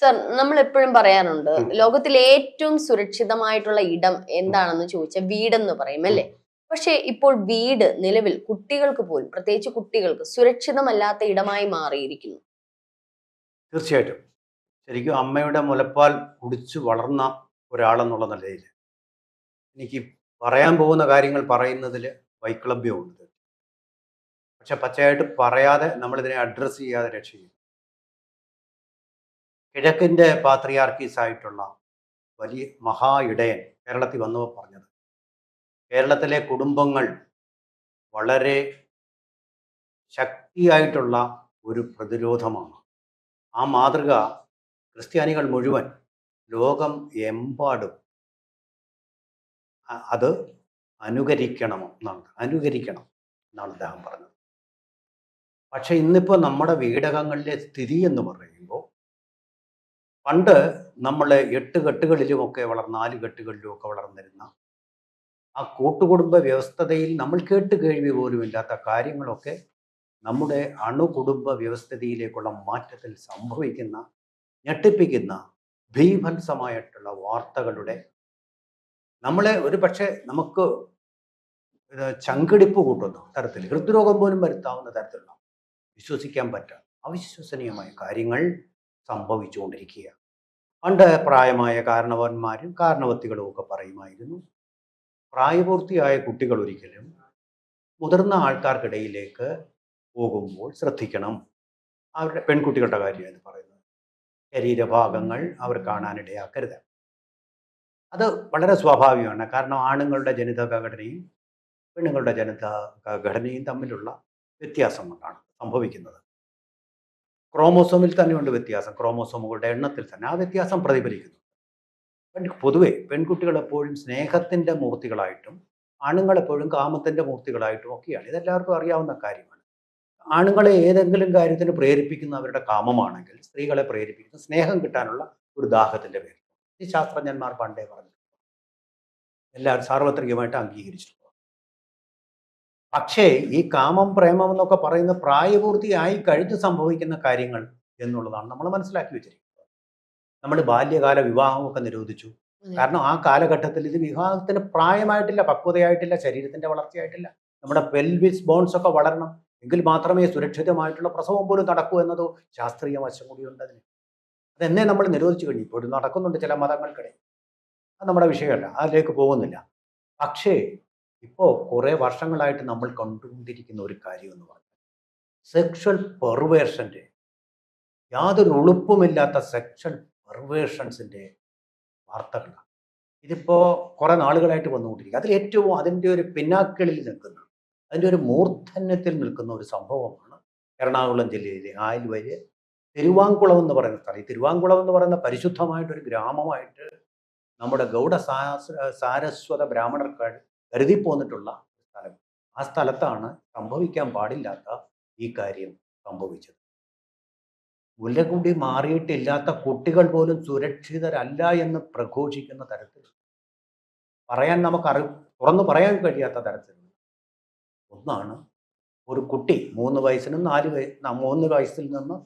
Sir, നമ്മൾ എപ്പോഴും പറയാറുണ്ട് ലോകത്തിലെ ഏറ്റവും സുരക്ഷിതമായിട്ടുള്ള ഇടം എന്താണെന്ന് ചോദിച്ചാൽ വീടെന്ന് പറയും അല്ലേ? പക്ഷെ ഇപ്പോൾ വീട് നിലവിൽ കുട്ടികൾക്ക് പോലും, പ്രത്യേകിച്ച് കുട്ടികൾക്ക് സുരക്ഷിതമല്ലാത്ത ഇടമായി മാറിയിരിക്കുന്നു. തീർച്ചയായിട്ടും. ശരിക്കും അമ്മയുടെ മുലപ്പാൽ കുടിച്ചു വളർന്ന ഒരാളെന്നുള്ള നിലയിൽ എനിക്ക് പറയാൻ പോകുന്ന കാര്യങ്ങൾ പറയുന്നതിൽ വൈക്ലഭ്യമുണ്ട്. പക്ഷെ പച്ചയായിട്ട് പറയാതെ നമ്മളിതിനെ അഡ്രസ്സ് ചെയ്യാതെ രക്ഷയില്ല. കിഴക്കിൻ്റെ പാത്രിയാർക്കീസ് ആയിട്ടുള്ള വലിയ മഹാ ഇടയൻ കേരളത്തിൽ വന്നപ്പോൾ പറഞ്ഞത്, കേരളത്തിലെ കുടുംബങ്ങൾ വളരെ ശക്തിയായിട്ടുള്ള ഒരു പ്രതിരോധമാണ്. ആ മാതൃക ക്രിസ്ത്യാനികൾ മുഴുവൻ ലോകം എമ്പാടും അത് അനുകരിക്കണം എന്നാണ് അദ്ദേഹം പറഞ്ഞത്. പക്ഷെ ഇന്നിപ്പോൾ നമ്മുടെ വീടകങ്ങളിലെ സ്ഥിതി എന്ന് പറയുമ്പോൾ, പണ്ട് നമ്മൾ 8 കെട്ടുകളിലുമൊക്കെ 4 കെട്ടുകളിലുമൊക്കെ വളർന്നിരുന്ന ആ കൂട്ടുകുടുംബ വ്യവസ്ഥതയിൽ നമ്മൾ കേട്ട് കേൾവി പോലും ഇല്ലാത്ത കാര്യങ്ങളൊക്കെ നമ്മുടെ അണുകുടുംബ വ്യവസ്ഥിതിയിലേക്കുള്ള മാറ്റത്തിൽ സംഭവിക്കുന്ന ഞെട്ടിപ്പിക്കുന്ന ഭീഭത്സമായിട്ടുള്ള വാർത്തകളുടെ നമ്മളെ ഒരു പക്ഷേ നമുക്ക് ചങ്കിടിപ്പ് കൂട്ടുന്ന തരത്തിൽ, ഹൃദ്രോഗം പോലും വരുത്താവുന്ന തരത്തിലുള്ള വിശ്വസിക്കാൻ പറ്റാത്ത അവിശ്വസനീയമായ കാര്യങ്ങൾ സംഭവിച്ചുകൊണ്ടിരിക്കുക. പണ്ട് പ്രായമായ കാരണവന്മാരും കാരണവത്തികളും ഒക്കെ പറയുമായിരുന്നു, പ്രായപൂർത്തിയായ കുട്ടികൾ ഒരിക്കലും മുതിർന്ന ആൾക്കാർക്കിടയിലേക്ക് പോകുമ്പോൾ ശ്രദ്ധിക്കണം. അവരുടെ പെൺകുട്ടികളുടെ കാര്യമാണ് പറയുന്നത്. ശരീരഭാഗങ്ങൾ അവർ കാണാനിടയാക്കരുത്. അത് വളരെ സ്വാഭാവികമാണ്. കാരണം ആണുങ്ങളുടെ ജനിതക ഘടനയും പെണ്ണുങ്ങളുടെ ജനിതക ഘടനയും തമ്മിലുള്ള വ്യത്യാസം കൊണ്ടാണ് സംഭവിക്കുന്നത്. ക്രോമോസോമിൽ തന്നെയുണ്ട് വ്യത്യാസം, ക്രോമോസോമുകളുടെ എണ്ണത്തിൽ തന്നെ ആ വ്യത്യാസം പ്രതിഫലിക്കുന്നു. പൊതുവെ പെൺകുട്ടികൾ എപ്പോഴും സ്നേഹത്തിൻ്റെ മൂർത്തികളായിട്ടും ആണുങ്ങളെപ്പോഴും കാമത്തിൻ്റെ മൂർത്തികളായിട്ടും ഒക്കെയാണ്. ഇതെല്ലാവർക്കും അറിയാവുന്ന കാര്യമാണ്. ആണുങ്ങളെ ഏതെങ്കിലും കാര്യത്തിന് പ്രേരിപ്പിക്കുന്ന അവരുടെ കാമമാണെങ്കിൽ, സ്ത്രീകളെ പ്രേരിപ്പിക്കുന്ന സ്നേഹം കിട്ടാനുള്ള ഒരു ദാഹത്തിൻ്റെ പേര്. ഈ ശാസ്ത്രജ്ഞന്മാർ പണ്ടേ പറഞ്ഞു, എല്ലാവരും സാർവത്രികമായിട്ട് അംഗീകരിച്ചിട്ടുണ്ട്. പക്ഷേ ഈ കാമം പ്രേമം എന്നൊക്കെ പറയുന്ന പ്രായപൂർത്തിയായി കഴിഞ്ഞ് സംഭവിക്കുന്ന കാര്യങ്ങൾ എന്നുള്ളതാണ് നമ്മൾ മനസ്സിലാക്കി വെച്ചിരിക്കുന്നത്. നമ്മൾ ബാല്യകാല വിവാഹമൊക്കെ നിരോധിച്ചു. കാരണം ആ കാലഘട്ടത്തിൽ ഇത് വിവാഹത്തിന് പ്രായമായിട്ടില്ല, പക്വതയായിട്ടില്ല, ശരീരത്തിന്റെ വളർച്ചയായിട്ടില്ല. നമ്മുടെ പെൽവിസ് ബോൺസ് ഒക്കെ വളരണം, എങ്കിൽ മാത്രമേ സുരക്ഷിതമായിട്ടുള്ള പ്രസവം പോലും നടക്കൂ എന്നതോ ശാസ്ത്രീയ വശം കൂടിയുണ്ട് അതിന്. അതെന്നെ നമ്മൾ നിരോധിച്ചു കഴിഞ്ഞു. ഇപ്പോഴും നടക്കുന്നുണ്ട് ചില മതങ്ങൾക്കിടയിൽ. അത് നമ്മുടെ വിഷയമല്ല, അതിലേക്ക് പോകുന്നില്ല. പക്ഷേ ഇപ്പോൾ കുറേ വർഷങ്ങളായിട്ട് നമ്മൾ കണ്ടുകൊണ്ടിരിക്കുന്ന ഒരു കാര്യം എന്ന് പറഞ്ഞാൽ സെക്ഷൽ പെർവേർഷൻ്റെ, യാതൊരു ഉളുപ്പുമില്ലാത്ത സെക്ഷൽ പെർവേർഷൻസിൻ്റെ വാർത്തകളാണ്. ഇതിപ്പോൾ കുറേ നാളുകളായിട്ട് വന്നുകൊണ്ടിരിക്കുക. അതിൽ ഏറ്റവും അതിൻ്റെ ഒരു പിന്നാക്കളിൽ നിൽക്കുന്ന, അതിൻ്റെ ഒരു മൂർധന്യത്തിൽ നിൽക്കുന്ന ഒരു സംഭവമാണ് എറണാകുളം ജില്ലയിലെ ആലുവയിലെ തിരുവാങ്കുളം എന്ന് പറയുന്ന സ്ഥലം. ഈ തിരുവാങ്കുളം എന്ന് പറയുന്ന പരിശുദ്ധമായിട്ടൊരു ഗ്രാമമായിട്ട് നമ്മുടെ ഗൗഡ സാരസ്വത ബ്രാഹ്മണർ കരുതി പോന്നിട്ടുള്ള സ്ഥലം. ആ സ്ഥലത്താണ് സംഭവിക്കാൻ പാടില്ലാത്ത ഈ കാര്യം സംഭവിച്ചത്. മുലകുടി മാറിയിട്ടില്ലാത്ത കുട്ടികൾ പോലും സുരക്ഷിതരല്ല എന്ന് പ്രഘോഷിക്കുന്ന തരത്തിൽ, പറയാൻ നമുക്ക് തുറന്നു പറയാൻ കഴിയാത്ത തരത്തിലുള്ള ഒന്നാണ് ഒരു കുട്ടി 3 വയസ്സിനും 3 വയസ്സിൽ നിന്ന്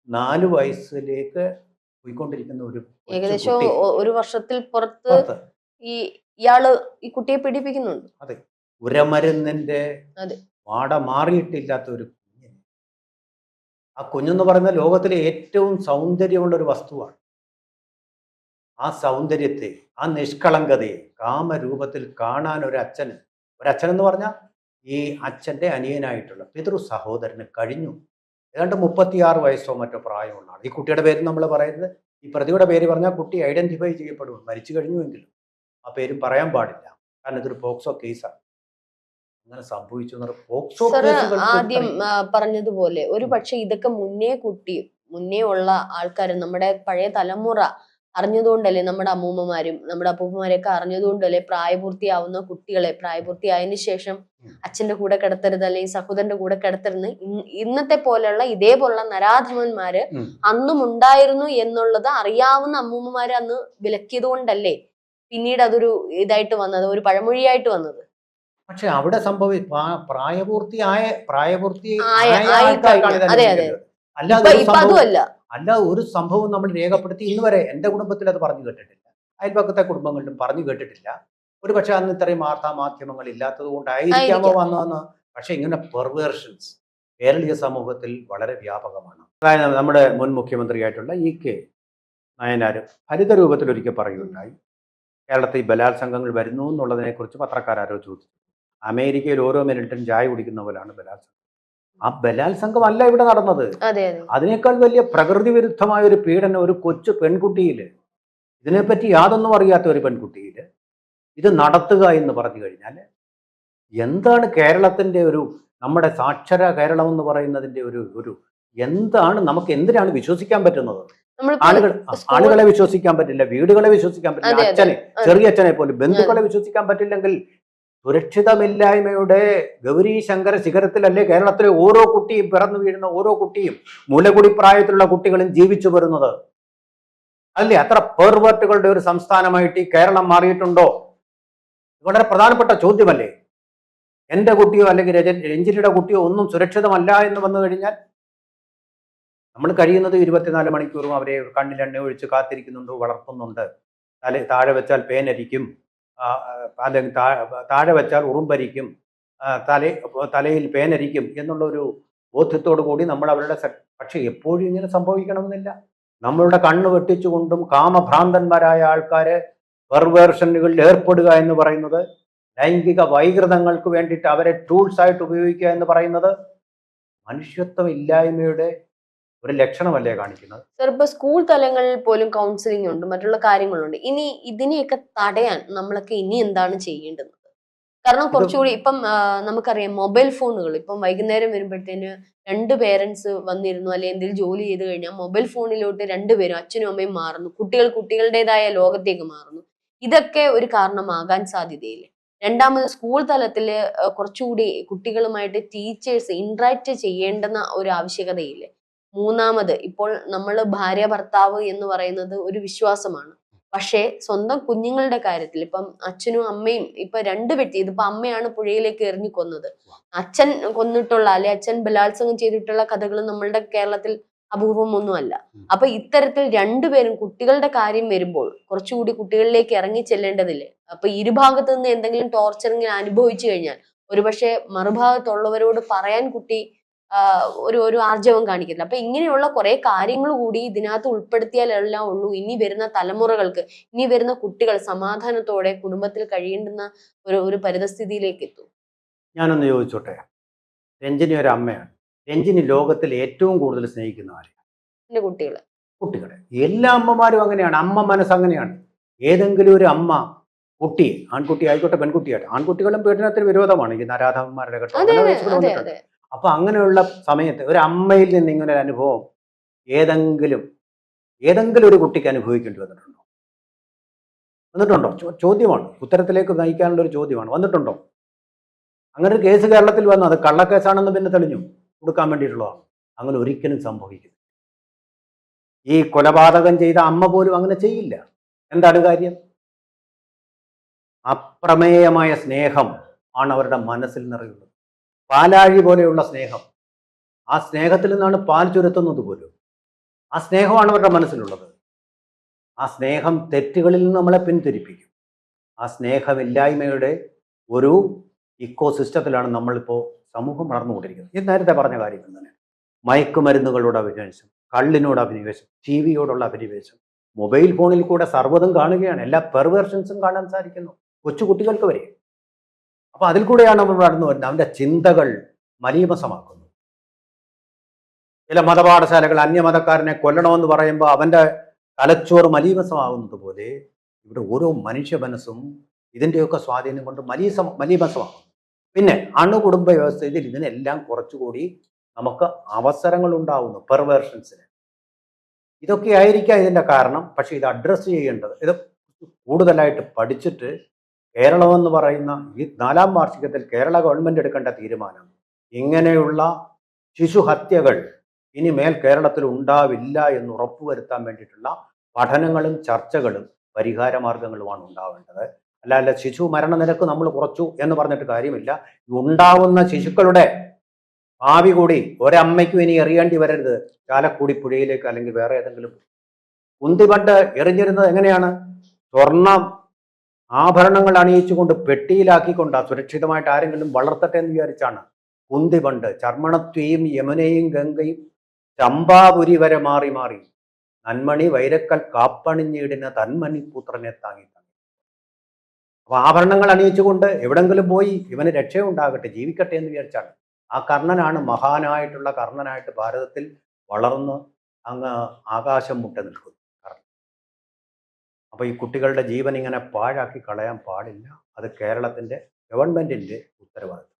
4 വയസ്സിലേക്ക് പോയിക്കൊണ്ടിരിക്കുന്ന ഒരു ഏകദേശം ഒരു വർഷത്തിൽ പുറത്ത് ഇയാള് ഈ കുട്ടിയെ പീഡിപ്പിക്കുന്നുണ്ട്. അതെ, ഉരമരുന്നിന്റെ വാട മാറിയിട്ടില്ലാത്ത ഒരു കുഞ്ഞ്. ആ കുഞ്ഞെന്ന് പറയുന്ന ലോകത്തിലെ ഏറ്റവും സൗന്ദര്യമുള്ള ഒരു വസ്തുവാണ്. ആ സൗന്ദര്യത്തെ, ആ നിഷ്കളങ്കതയെ കാമരൂപത്തിൽ കാണാൻ ഒരച്ഛനെന്ന് പറഞ്ഞാൽ ഈ അച്ഛൻ്റെ അനിയനായിട്ടുള്ള പിതൃ സഹോദരന് കഴിഞ്ഞു. ഏതാണ്ട് 36 വയസ്സോ മറ്റോ പ്രായമുള്ള ആൾ. ഈ കുട്ടിയുടെ പേര് നമ്മൾ പറയുന്നത്, ഈ പ്രതിയുടെ പേര് പറഞ്ഞാൽ കുട്ടി ഐഡന്റിഫൈ ചെയ്യപ്പെടും. മരിച്ചു കഴിഞ്ഞുവെങ്കിലും ആ പേരും പറയാൻ പാടില്ല, കാരണം ഇതൊരു പോക്സോ കേസാണ്. അങ്ങനെ സംഭവിച്ചു. പോക്സോ ആദ്യം പറഞ്ഞതുപോലെ ഒരു പക്ഷെ ഇതൊക്കെ മുന്നേ ഉള്ള ആൾക്കാർ, നമ്മുടെ പഴയ തലമുറ അറിഞ്ഞതുകൊണ്ടല്ലേ, നമ്മുടെ അമ്മൂമ്മമാരും നമ്മുടെ അപ്പൂപ്പന്മാരെയൊക്കെ അറിഞ്ഞതുകൊണ്ടല്ലേ പ്രായപൂർത്തിയാവുന്ന കുട്ടികളെ പ്രായപൂർത്തിയായതിനു ശേഷം അച്ഛന്റെ കൂടെ കിടത്തരുത്, അല്ലെങ്കിൽ സഹോദരന്റെ കൂടെ കിടത്തരുന്ന് ഇന്നത്തെ പോലെയുള്ള ഇതേപോലുള്ള നരാധമന്മാര് അന്നും ഉണ്ടായിരുന്നു എന്നുള്ളത് അറിയാവുന്ന അമ്മൂമ്മമാര് അന്ന് വിലക്കിയത് കൊണ്ടല്ലേ പിന്നീട് അതൊരു ഇതായിട്ട് വന്നത്, ഒരു പഴമൊഴിയായിട്ട് വന്നത്. പക്ഷെ അവിടെ പ്രായപൂർത്തി അല്ലാതെ ഒരു ഇപ്പൊ സംഭവം അതുമല്ല. അല്ലാതെ ഒരു സംഭവം നമ്മൾ രേഖപ്പെടുത്തി ഇന്ന് വരെ എൻ്റെ കുടുംബത്തിൽ അത് പറഞ്ഞു കേട്ടിട്ടില്ല, അയൽപക്കത്തെ കുടുംബങ്ങളിലും പറഞ്ഞു കേട്ടിട്ടില്ല. ഒരു പക്ഷെ അന്ന് ഇത്രയും വാർത്താ മാധ്യമങ്ങൾ ഇല്ലാത്തത് കൊണ്ടായിരിക്കാമോ ആയിരിക്കാം. വന്നതെന്ന്. പക്ഷെ ഇങ്ങനെ പെർവേർഷൻസ് കേരളീയ സമൂഹത്തിൽ വളരെ വ്യാപകമാണ്. അതായത് നമ്മുടെ മുൻ മുഖ്യമന്ത്രിയായിട്ടുള്ള കെ നയനാർ ഹരിത രൂപത്തിൽ ഒരിക്കൽ പറയുകയുണ്ടായി, കേരളത്തിൽ ബലാത്സംഗങ്ങൾ വരുന്നു എന്നുള്ളതിനെക്കുറിച്ച് പത്രക്കാരോ ചോദിച്ചു. അമേരിക്കയിൽ ഓരോ മിനിറ്റും ചായ കുടിക്കുന്ന പോലാണ് ബലാത്സംഗം. ആ ബലാത്സംഗമല്ല ഇവിടെ നടന്നത്. അതെ അതെ. അതിനേക്കാൾ വലിയ പ്രകൃതി വിരുദ്ധമായ ഒരു പീഡനം ഒരു കൊച്ചു പെൺകുട്ടിയിൽ, ഇതിനെപ്പറ്റി യാതൊന്നും അറിയാത്ത ഒരു പെൺകുട്ടിയിൽ ഇത് നടത്തുക എന്ന് പറഞ്ഞു കഴിഞ്ഞാൽ എന്താണ് കേരളത്തിൻ്റെ ഒരു, നമ്മുടെ സാക്ഷര കേരളം എന്ന് പറയുന്നതിൻ്റെ ഒരു എന്താണ്, നമുക്ക് എന്തിനാണ് വിശ്വസിക്കാൻ പറ്റുന്നത്? ആളുകളെ വിശ്വസിക്കാൻ പറ്റില്ല, വീടുകളെ വിശ്വസിക്കാൻ പറ്റില്ല, അച്ഛനെ, ചെറിയ അച്ഛനെ പോലും, ബന്ധുക്കളെ വിശ്വസിക്കാൻ പറ്റില്ലെങ്കിൽ സുരക്ഷിതമില്ലായ്മയുടെ ഗൗരി ശങ്കര ശിഖരത്തിലല്ലേ കേരളത്തിലെ ഓരോ കുട്ടിയും, പിറന്നു വീഴുന്ന ഓരോ കുട്ടിയും, മുലകുടി പ്രായത്തിലുള്ള കുട്ടികളും ജീവിച്ചു വരുന്നത്? അല്ലേ? അത്ര പെർവേർട്ടുകളുടെ ഒരു സംസ്ഥാനമായിട്ട് ഈ കേരളം മാറിയിട്ടുണ്ടോ? വളരെ പ്രധാനപ്പെട്ട ചോദ്യമല്ലേ? എൻ്റെ കുട്ടിയോ അല്ലെങ്കിൽ രഞ്ജിനിയുടെ കുട്ടിയോ ഒന്നും സുരക്ഷിതമല്ല എന്ന് വന്നു കഴിഞ്ഞാൽ നമ്മൾ കഴിയുന്നത് 24 മണിക്കൂറും അവരെ കണ്ണിലെണ്ണ ഒഴിച്ച് കാത്തിരിക്കുന്നുണ്ട്, വളർത്തുന്നുണ്ട്. താഴെ വെച്ചാൽ പേനരിക്കും, അല്ലെങ്കിൽ താഴെ വെച്ചാൽ ഉറുമ്പരിക്കും, തലയിൽ പേനരിക്കും എന്നുള്ള ഒരു ബോധ്യത്തോടു കൂടി നമ്മൾ അവരുടെ പക്ഷെ എപ്പോഴും ഇങ്ങനെ സംഭവിക്കണമെന്നില്ല. നമ്മളുടെ കണ്ണ് വെട്ടിച്ചുകൊണ്ടും കാമഭ്രാന്തന്മാരായ ആൾക്കാര് പെർവേർഷനുകളിൽ ഏർപ്പെടുക എന്ന് പറയുന്നത്, ലൈംഗിക വൈകൃതങ്ങൾക്ക് വേണ്ടിയിട്ട് അവരെ ടൂൾസ് ആയിട്ട് ഉപയോഗിക്കുക എന്ന് പറയുന്നത് മനുഷ്യത്വം ഇല്ലായ്മയുടെ ഒരു ലക്ഷണമല്ലേ കാണിക്കുന്നത്? സർ, ഇപ്പൊ സ്കൂൾ തലങ്ങളിൽ പോലും കൗൺസിലിംഗ് ഉണ്ട്, മറ്റുള്ള കാര്യങ്ങളുണ്ട്. ഇനി ഇതിനെയൊക്കെ തടയാൻ നമ്മളൊക്കെ ഇനി എന്താണ് ചെയ്യേണ്ടത്? കാരണം കുറച്ചുകൂടി ഇപ്പം നമുക്കറിയാം മൊബൈൽ ഫോണുകൾ ഇപ്പം വൈകുന്നേരം വരുമ്പോഴത്തേന് 2 പേരൻസ് വന്നിരുന്നു, അല്ലെങ്കിൽ എന്തെങ്കിലും ജോലി ചെയ്ത് കഴിഞ്ഞാൽ മൊബൈൽ ഫോണിലോട്ട് 2 പേരും അച്ഛനും അമ്മയും മാറുന്നു, കുട്ടികൾ കുട്ടികളുടേതായ ലോകത്തേക്ക് മാറുന്നു. ഇതൊക്കെ ഒരു കാരണമാകാൻ സാധ്യതയില്ല. രണ്ടാമത് സ്കൂൾ തലത്തില് കുറച്ചുകൂടി കുട്ടികളുമായിട്ട് ടീച്ചേഴ്സ് ഇന്ററാക്ട് ചെയ്യേണ്ടുന്ന ഒരു ആവശ്യകതയില്ലേ. മൂന്നാമത് ഇപ്പോൾ നമ്മൾ ഭാര്യ ഭർത്താവ് എന്ന് പറയുന്നത് ഒരു വിശ്വാസമാണ്. പക്ഷേ സ്വന്തം കുഞ്ഞുങ്ങളുടെ കാര്യത്തിൽ ഇപ്പം അച്ഛനും അമ്മയും ഇപ്പൊ 2 വ്യക്തി, ഇതിപ്പോ അമ്മയാണ് പുഴയിലേക്ക് എറിഞ്ഞു കൊന്നത്, അച്ഛൻ കൊന്നിട്ടുള്ള അല്ലെ അച്ഛൻ ബലാത്സംഗം ചെയ്തിട്ടുള്ള കഥകൾ നമ്മളുടെ കേരളത്തിൽ അപൂർവമൊന്നുമല്ല. അപ്പൊ ഇത്തരത്തിൽ 2 പേരും കുട്ടികളുടെ കാര്യം വരുമ്പോൾ കുറച്ചുകൂടി കുട്ടികളിലേക്ക് ഇറങ്ങി ചെല്ലേണ്ടതില്ലേ. അപ്പൊ ഇരുഭാഗത്തു നിന്ന് എന്തെങ്കിലും ടോർച്ചറിങ് അനുഭവിച്ചു കഴിഞ്ഞാൽ ഒരുപക്ഷെ മറുഭാഗത്തുള്ളവരോട് പറയാൻ കുട്ടി ഒരു ആർജവം കാണിക്കില്ല. അപ്പൊ ഇങ്ങനെയുള്ള കുറെ കാര്യങ്ങൾ കൂടി ഇതിനകത്ത് ഉൾപ്പെടുത്തിയാലെല്ലാം ഉള്ളൂ ഇനി വരുന്ന തലമുറകൾക്ക്, ഇനി വരുന്ന കുട്ടികൾ സമാധാനത്തോടെ കുടുംബത്തിൽ കഴിയേണ്ടുന്ന ഒരു പരിതസ്ഥിതിയിലേക്ക് എത്തും. ഞാനൊന്ന് ചോദിച്ചോട്ടെ, രഞ്ജിനി ഒരു അമ്മയാണ്. രഞ്ജിനി ലോകത്തിൽ ഏറ്റവും കൂടുതൽ സ്നേഹിക്കുന്ന ആരെയാണ്? എന്റെ കുട്ടികളെ. എല്ലാ അമ്മമാരും അങ്ങനെയാണ്. അമ്മ മനസ്സ് അങ്ങനെയാണ്. ഏതെങ്കിലും ഒരു അമ്മ കുട്ടിയെ, ആൺകുട്ടി ആയിക്കോട്ടെ പെൺകുട്ടിയായിട്ട്, ആൺകുട്ടികളും പീഡനത്തിന് വിരോധമാണ് ഈ നരാധമന്മാരുടെ ഘട്ടം. അപ്പൊ അങ്ങനെയുള്ള സമയത്ത് ഒരു അമ്മയിൽ നിന്ന് ഇങ്ങനെ ഒരു അനുഭവം ഏതെങ്കിലും ഒരു കുട്ടിക്ക് അനുഭവിക്കേണ്ടി വന്നിട്ടുണ്ടോ? ചോദ്യമാണ്, ഉത്തരത്തിലേക്ക് നയിക്കാനുള്ള ഒരു ചോദ്യമാണ്. വന്നിട്ടുണ്ടോ? അങ്ങനെ ഒരു കേസ് കേരളത്തിൽ വന്നു, അത് കള്ളക്കേസാണെന്ന് പിന്നെ തെളിഞ്ഞു കൊടുക്കാൻ വേണ്ടിയിട്ടുള്ളതാണ്. അങ്ങനെ ഒരിക്കലും സംഭവിക്കില്ല. ഈ കൊലപാതകം ചെയ്ത അമ്മ പോലും അങ്ങനെ ചെയ്യില്ല. എന്താണ് കാര്യം? അപ്രമേയമായ സ്നേഹം ആണ് അവരുടെ മനസ്സിൽ നിറയുന്നത്. പാലാഴി പോലെയുള്ള സ്നേഹം. ആ സ്നേഹത്തിൽ നിന്നാണ് പാൽ ചുരത്തുന്നത് പോലും. ആ സ്നേഹമാണ് അവരുടെ മനസ്സിലുള്ളത്. ആ സ്നേഹം തെറ്റുകളിൽ നിന്ന് നമ്മളെ പിന്തിരിപ്പിക്കും. ആ സ്നേഹമില്ലായ്മയുടെ ഒരു ഇക്കോ സിസ്റ്റത്തിലാണ് നമ്മളിപ്പോൾ സമൂഹം വളർന്നുകൊണ്ടിരിക്കുന്നത്. ഇത് നേരത്തെ പറഞ്ഞ കാര്യങ്ങൾ തന്നെ. മയക്കുമരുന്നുകളോട് അഭിനിവേശം, കള്ളിനോട് അഭിനിവേശം, ടി വിയോടുള്ള അഭിനിവേശം, മൊബൈൽ ഫോണിൽ കൂടെ സർവ്വതും കാണുകയാണ്. എല്ലാ പെർവേർഷൻസും കാണാൻ സാധിക്കുന്നു, കൊച്ചുകുട്ടികൾക്ക് വരെ. അപ്പൊ അതിൽ കൂടെയാണ് നമ്മൾ നടന്നു വരുന്നത്. അവന്റെ ചിന്തകൾ മലീമസമാക്കുന്നു. ചില മതപാഠശാലകൾ അന്യമതക്കാരനെ കൊല്ലണമെന്ന് പറയുമ്പോൾ അവന്റെ തലച്ചോറ് മലീമസമാകുന്നത് പോലെ ഇവിടെ ഓരോ മനുഷ്യ മനസ്സും ഇതിൻ്റെയൊക്കെ സ്വാധീനം കൊണ്ട് മലീമസമാകുന്നു. പിന്നെ അണുകുടുംബ വ്യവസ്ഥയിൽ ഇതിനെല്ലാം കുറച്ചുകൂടി നമുക്ക് അവസരങ്ങൾ ഉണ്ടാവുന്നു, പെർവേർഷൻസിന്. ഇതൊക്കെ ആയിരിക്കാം ഇതിൻ്റെ കാരണം. പക്ഷെ ഇത് അഡ്രസ്സ് ചെയ്യേണ്ടത്, ഇത് കൂടുതലായിട്ട് പഠിച്ചിട്ട് കേരളം എന്ന് പറയുന്ന ഈ 4ാം വാർഷികത്തിൽ കേരള ഗവൺമെൻറ് എടുക്കേണ്ട തീരുമാനം, ഇങ്ങനെയുള്ള ശിശുഹത്യകൾ ഇനിമേൽ കേരളത്തിൽ ഉണ്ടാവില്ല എന്ന് ഉറപ്പുവരുത്താൻ വേണ്ടിയിട്ടുള്ള പഠനങ്ങളും ചർച്ചകളും പരിഹാര മാർഗങ്ങളുമാണ് ഉണ്ടാവേണ്ടത്. അല്ലാതെ ശിശു മരണനിരക്ക് നമ്മൾ കുറച്ചു എന്ന് പറഞ്ഞിട്ട് കാര്യമില്ല. ഉണ്ടാവുന്ന ശിശുക്കളുടെ ഭാവി കൂടി ഒരമ്മയ്ക്കും ഇനി എറിയേണ്ടി വരരുത് ചാലക്കുടി പുഴയിലേക്ക് അല്ലെങ്കിൽ വേറെ ഏതെങ്കിലും. കുന്തി പണ്ട് എറിഞ്ഞിരുന്നത് എങ്ങനെയാണ്? സ്വർണം ആഭരണങ്ങൾ അണിയിച്ചുകൊണ്ട് പെട്ടിയിലാക്കിക്കൊണ്ട് സുരക്ഷിതമായിട്ട് ആരെങ്കിലും വളർത്തട്ടെ എന്ന് വിചാരിച്ചാണ്. കുന്തി പണ്ട് ചർമ്മണത്വയും യമുനയും ഗംഗയും ചമ്പാപുരി വരെ മാറി മാറി നന്മണി വൈരക്കൽ കാപ്പണിഞ്ഞിടിന തന്മണി പുത്രനെ താങ്ങി താങ്ങി. അപ്പൊ ആഭരണങ്ങൾ അണിയിച്ചുകൊണ്ട് എവിടെങ്കിലും പോയി ഇവന് രക്ഷയുണ്ടാകട്ടെ, ജീവിക്കട്ടെ എന്ന് വിചാരിച്ചാണ്. ആ കർണനാണ് മഹാനായിട്ടുള്ള കർണനായിട്ട് ഭാരതത്തിൽ വളർന്ന് അങ്ങ് ആകാശം മുട്ട നിൽക്കുന്നു. അപ്പോൾ ഈ കുട്ടികളുടെ ജീവൻ ഇങ്ങനെ പാഴാക്കി കളയാൻ പാടില്ല. അത് കേരളത്തിൻ്റെ ഗവൺമെൻറ്റിൻ്റെ ഉത്തരവാദിത്വം.